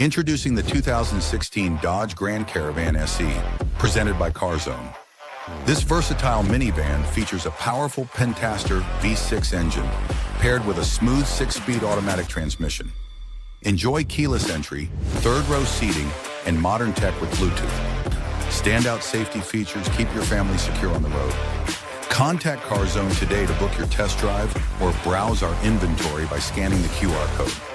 Introducing the 2016 Dodge Grand Caravan SE, presented by CarZone. This versatile minivan features a powerful Pentaster V6 engine, paired with a smooth 6-speed automatic transmission. Enjoy keyless entry, third-row seating, and modern tech with Bluetooth. Standout safety features keep your family secure on the road. Contact CarZone today to book your test drive or browse our inventory by scanning the QR code.